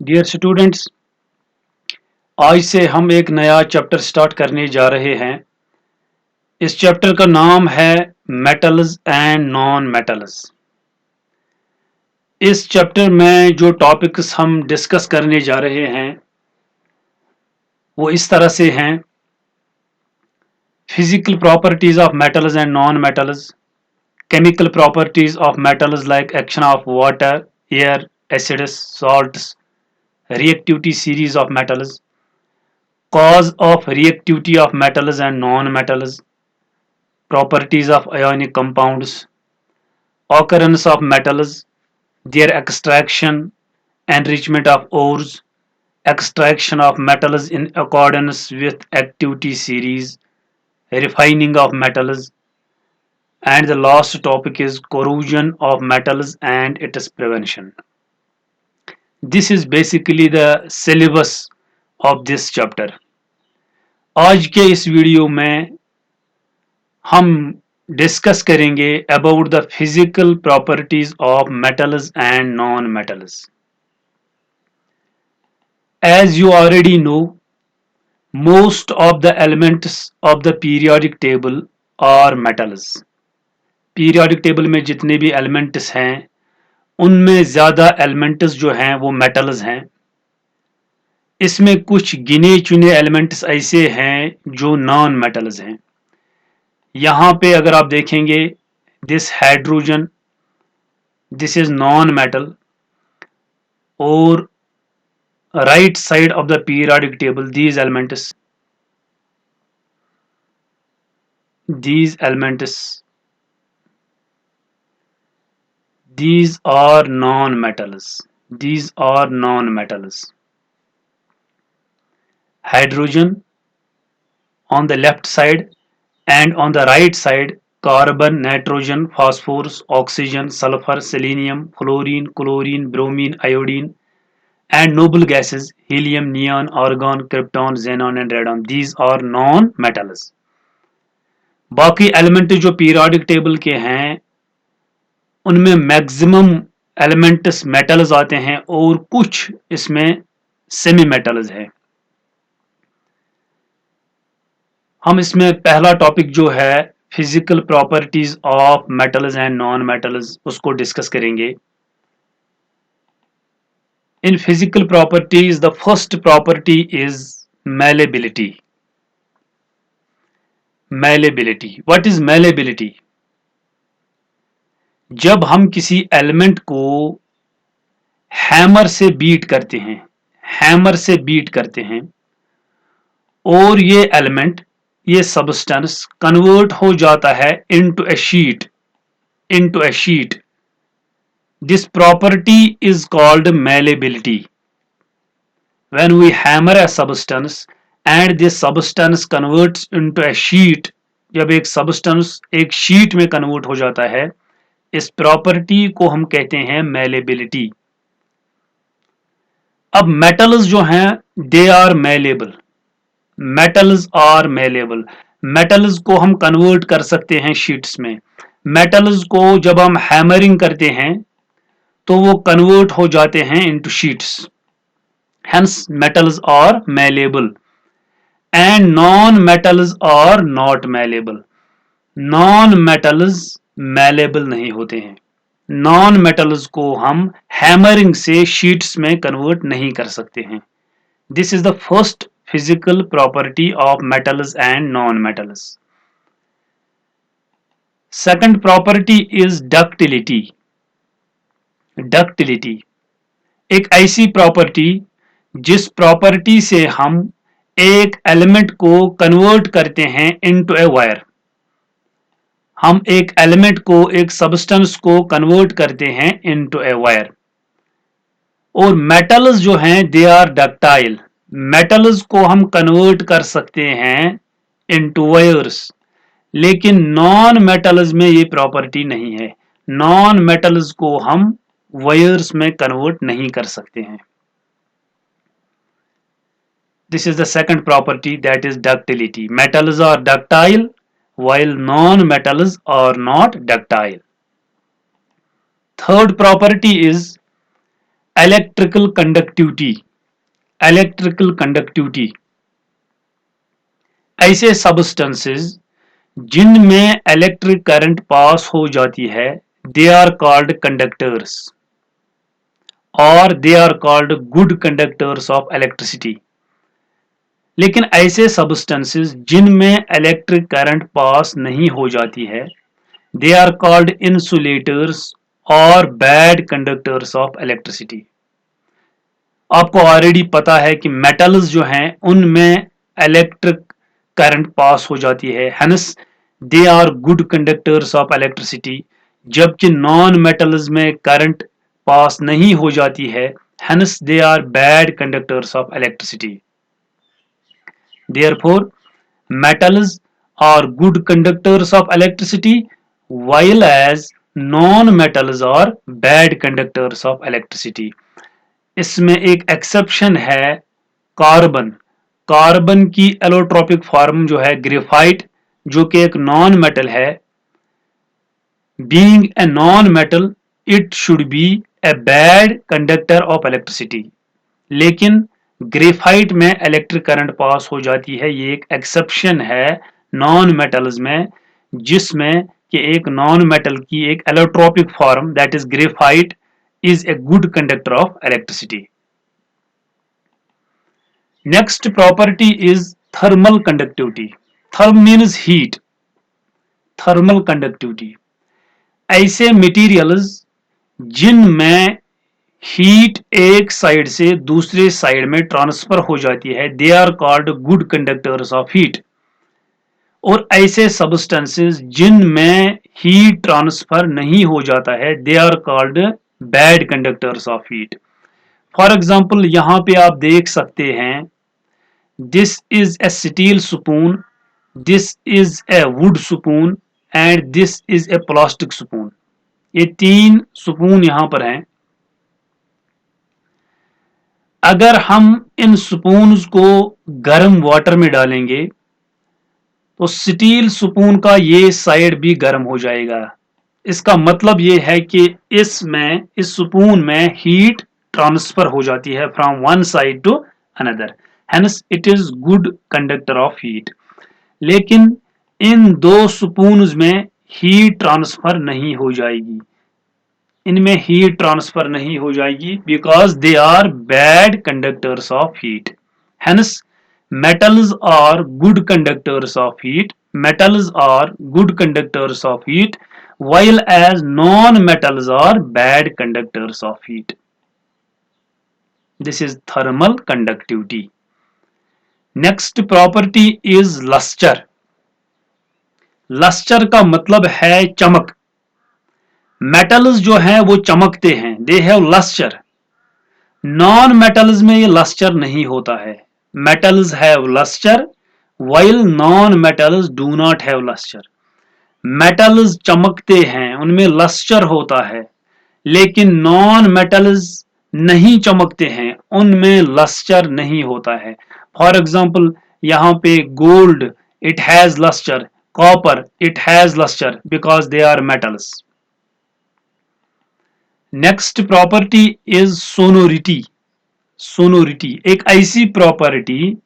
Dear students, आज से हम एक नया चैप्टर स्टार्ट करने जा रहे हैं। इस चैप्टर का नाम है मेटल्स एंड नॉन मेटल्स। इस चैप्टर में जो टॉपिक्स हम डिस्कस करने जा रहे हैं वो इस तरह से हैं: physical properties of metals and non metals, chemical properties of metals like action of water, air, acids, salts, reactivity series of metals, cause of reactivity of metals and non-metals, properties of ionic compounds, occurrence of metals, their extraction, enrichment of ores, extraction of metals in accordance with activity series, refining of metals, and the last topic is corrosion of metals and its prevention. This is basically the syllabus of this chapter. आज के इस video में हम discuss करेंगे about the physical properties of metals and non metals. As you already know, most of the elements of the periodic table are metals. Periodic table में जितने भी elements हैं उनमें ज़्यादा एलिमेंट्स जो हैं वो मेटल्स हैं. इसमें कुछ गिने चुने एलिमेंट्स ऐसे हैं जो नॉन मेटल्स हैं. यहाँ पे अगर आप देखेंगे, this hydrogen, this is non metal. और right side of the periodic table these are non-metals. These are non-metals. Hydrogen on the left side, and on the right side carbon, nitrogen, phosphorus, oxygen, sulfur, selenium, fluorine, chlorine, bromine, iodine, and noble gases helium, neon, argon, krypton, xenon and radon. These are non-metals. बाकी element जो periodic table के हैं उनमें maximum elements metals आते हैं और कुछ इसमें सेमी मेटल्स है. हम इसमें पहला टॉपिक जो है physical properties of metals and non metals उसको डिस्कस करेंगे. In physical properties the first property is malleability. Malleability. What is malleability? जब हम किसी एलिमेंट को हैमर से बीट करते हैं और ये एलिमेंट, ये सब्सटेंस कन्वर्ट हो जाता है into a sheet. This property is called malleability. When we hammer a substance and this substance converts into a sheet, जब एक सब्सटेंस एक शीट में कन्वर्ट हो जाता है, इस प्रॉपर्टी को हम कहते हैं malleability. अब मेटल्स जो हैं दे आर malleable. मेटल्स को हम कन्वर्ट कर सकते हैं शीट्स में. मेटल्स को जब हम हैमरिंग करते हैं तो वो कन्वर्ट हो जाते हैं into sheets. Hence metals are malleable and non-metals are not malleable. Non-metals malleable नहीं होते हैं. Non-metals को हम हैमरिंग से शीट्स में कन्वर्ट नहीं कर सकते हैं. This is the first physical property of metals and non-metals. Second property is ductility. एक ऐसी प्रॉपर्टी जिस प्रॉपर्टी से हम एक एलिमेंट को कन्वर्ट करते हैं इनटू ए वायर. हम एक एलिमेंट को, एक सब्सटेंस को कन्वर्ट करते हैं इनटू ए वायर. और मेटल्स जो हैं दे आर डक्टाइल. मेटल्स को हम कन्वर्ट कर सकते हैं इनटू वायर्स, लेकिन नॉन मेटल्स में ये प्रॉपर्टी नहीं है. नॉन मेटल्स को हम वायर्स में कन्वर्ट नहीं कर सकते हैं. This is the second property, that is ductility. Metals are ductile while non-metals are not ductile. Third property is electrical conductivity, electrical conductivity ऐसे सब्सटेंसेस जिनमें इलेक्ट्रिक करंट पास हो जाती है, दे आर कॉल्ड कंडक्टर्स और they are called good conductors of electricity. लेकिन ऐसे substances जिनमें electric current pass नहीं हो जाती है, दे आर कॉल्ड इंसुलेटर्स और बैड कंडक्टर्स ऑफ इलेक्ट्रिसिटी। आपको ऑलरेडी पता है कि मेटल्स जो हैं उनमें इलेक्ट्रिक करंट पास हो जाती है, hence they are good conductors of electricity, जबकि नॉन मेटल्स में करंट पास नहीं हो जाती है, hence they are bad conductors of electricity. Therefore, metals are good conductors of electricity, while as non-metals are bad conductors of electricity. इसमें एक exception है carbon. Carbon की एलोट्रोपिक फॉर्म जो है ग्रेफाइट, जो कि एक नॉन मेटल है। Being a non metal, it should be a bad conductor of electricity. लेकिन ग्रेफाइट में इलेक्ट्रिक करंट पास हो जाती है, ये एक एक्सेप्शन है नॉन मेटल्स में, जिसमें कि एक नॉन मेटल की एक allotropic form that is graphite is a good conductor of electricity. Next property is thermal conductivity. Therm means heat, thermal conductivity ऐसे मटेरियल्स जिनमें हीट एक साइड से दूसरे साइड में ट्रांसफर हो जाती है, they are called good conductors of heat. और ऐसे सब्सटेंसेस जिनमें हीट ट्रांसफर नहीं हो जाता है, they are called bad conductors of heat. For example यहां पे आप देख सकते हैं, this is a steel spoon, this is a wood spoon and this is a plastic spoon. ये तीन स्पून यहां पर हैं। अगर हम इन स्पून्स को गर्म वाटर में डालेंगे तो स्टील स्पून का ये साइड भी गर्म हो जाएगा। इसका मतलब ये है कि इसमें इस स्पून में हीट ट्रांसफर हो जाती है from one side to another, hence it is good conductor of heat. लेकिन इन दो स्पून्स में हीट ट्रांसफर नहीं हो जाएगी, इनमें हीट ट्रांसफर नहीं हो जाएगी because they are bad conductors of heat. Hence metals are good conductors of heat, metals are good conductors of heat, while as non-metals are bad conductors of heat. This is thermal conductivity. Next property is luster. Luster का मतलब है चमक। metals जो हैं वो चमकते हैं, they have luster. non-metals में ये luster नहीं होता है। metals have luster while non-metals do not have luster. metals चमकते हैं, उनमें luster होता है, लेकिन non-metals नहीं चमकते हैं, उनमें luster नहीं होता है। फॉर एग्जाम्पल यहाँ पे gold it has luster, copper it has luster because they are metals. Next property is sonority. Sonority एक ऐसी प्रॉपर्टी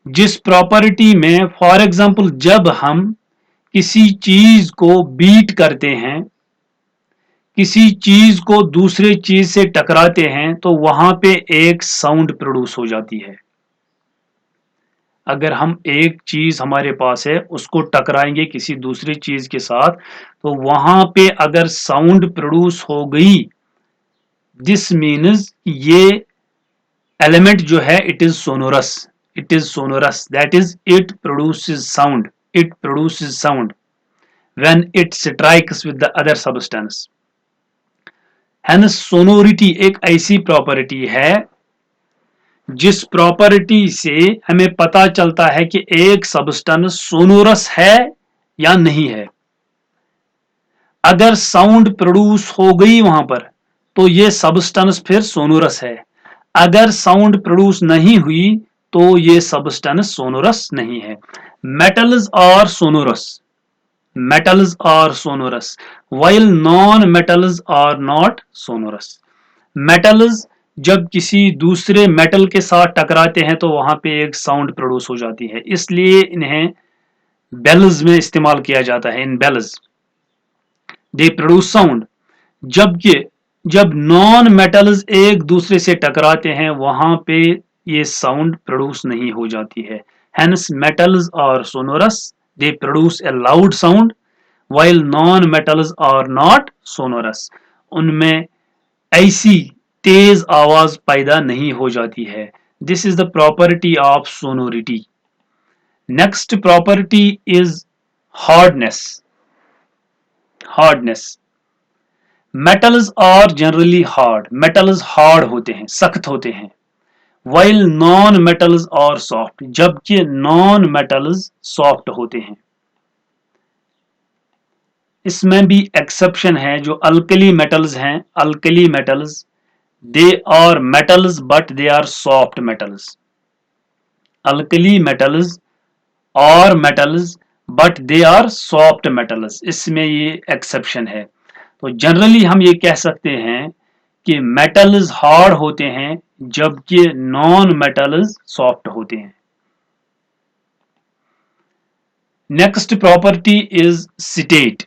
जिस प्रॉपर्टी में फॉर एग्जांपल जब हम किसी चीज को बीट करते हैं, किसी चीज को दूसरे चीज से टकराते हैं, तो वहां पे एक साउंड प्रोड्यूस हो जाती है। अगर हम एक चीज हमारे पास है उसको टकराएंगे किसी दूसरी चीज के साथ, तो वहां पे अगर साउंड प्रोड्यूस हो गई, दिस मीन्स ये एलिमेंट जो है it is sonorous, it is sonorous, that is it produces sound, it produces sound when it strikes with the other substance. Hence sonority एक ऐसी प्रॉपर्टी है जिस प्रॉपर्टी से हमें पता चलता है कि एक सब्सटेंस सोनोरस है या नहीं है। अगर साउंड प्रोड्यूस हो गई वहां पर तो ये सब्सटेंस फिर सोनोरस है, अगर साउंड प्रोड्यूस नहीं हुई तो ये सब्सटेंस सोनोरस नहीं है। Metals are sonorous, metals are sonorous while non metals are not sonorous. Metals जब किसी दूसरे मेटल के साथ टकराते हैं तो वहां पे एक साउंड प्रोड्यूस हो जाती है, इसलिए इन्हें बेल्स में इस्तेमाल किया जाता है। इन बेल्स दे प्रोड्यूस साउंड। जबकि जब नॉन मेटल्स एक दूसरे से टकराते हैं वहां पे ये साउंड प्रोड्यूस नहीं हो जाती है। Hence metals are sonorous, they produce a loud sound while non metals are not sonorous. उनमें ऐसी तेज आवाज पैदा नहीं हो जाती है। This is the property of sonority. Next property is hardness. Hardness, metals are generally hard, metals hard होते हैं, सख्त होते हैं। While non metals are soft, जबकि नॉन मेटल्स सॉफ्ट होते हैं। इसमें भी एक्सेप्शन है, जो अल्कली मेटल्स हैं, alkali metals they are metals but they are soft metals. Alkali metals are metals but they are soft metals, इसमें ये एक्सेप्शन है। तो जनरली हम ये कह सकते हैं कि मेटल्स हार्ड होते हैं जबकि नॉन मेटल्स सॉफ्ट होते हैं। Next property is state.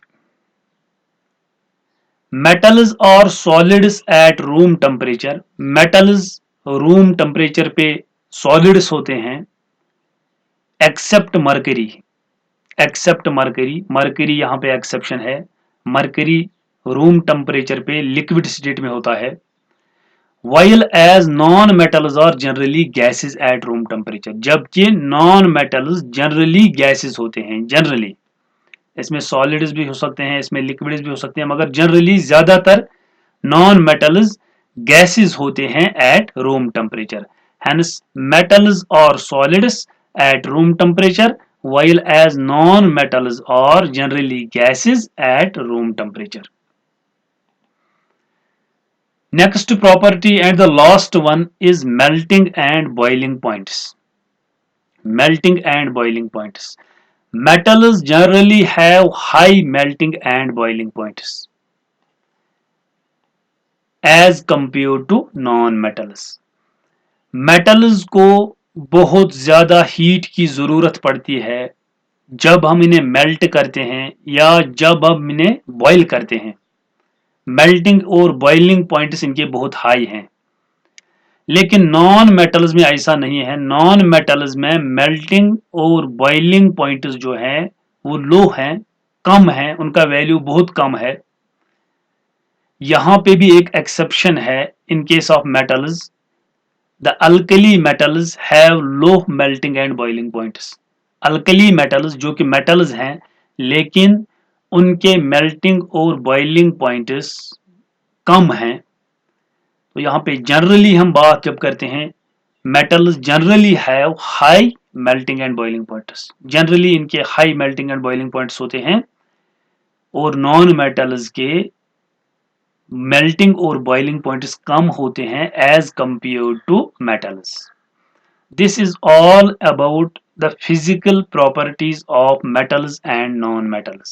Metals are solids at room temperature, metals room temperature पे सॉलिड्स होते हैं except mercury. Except mercury, mercury यहां पे एक्सेप्शन है। मरकरी रूम टेम्परेचर पे लिक्विड स्टेट में होता है। while as non metals are generally gases at room temperature, जबकि नॉन मेटल्स जनरली गैसेस होते हैं। जनरली इसमें सॉलिड्स भी हो सकते हैं, इसमें लिक्विड्स भी हो सकते हैं, मगर जनरली ज्यादातर नॉन मेटल्स गैसेस होते हैं at room temperature. Hence metals are solids at room temperature while as non-metals are generally gases at room temperature. Next property and the last one is melting and boiling points. Melting and boiling points. Metals generally have high melting and boiling points as compared to non-metals. Metals को बहुत ज्यादा heat की जरूरत पड़ती है जब हम इन्हें मेल्ट करते हैं या जब हम इन्हें बॉईल करते हैं। मेल्टिंग और बॉइलिंग पॉइंट्स इनके बहुत हाई हैं। लेकिन नॉन मेटल्स में ऐसा नहीं है। नॉन मेटल्स में मेल्टिंग और बॉइलिंग पॉइंट्स जो हैं वो लो हैं, कम हैं, उनका वैल्यू बहुत कम है। यहां पे भी एक एक्सेप्शन है in case of metals. The alkali metals have low melting and boiling points. Alkali metals जो कि मेटल्स हैं लेकिन उनके मेल्टिंग और बॉइलिंग पॉइंट्स कम हैं। तो यहाँ पे जनरली हम बात जब करते हैं, metals generally have high melting and boiling points, generally इनके high melting and boiling points होते हैं, और नॉन मेटल्स के मेल्टिंग और बॉइलिंग पॉइंट्स कम होते हैं as compare to metals. This is all about the physical properties of metals and non-metals.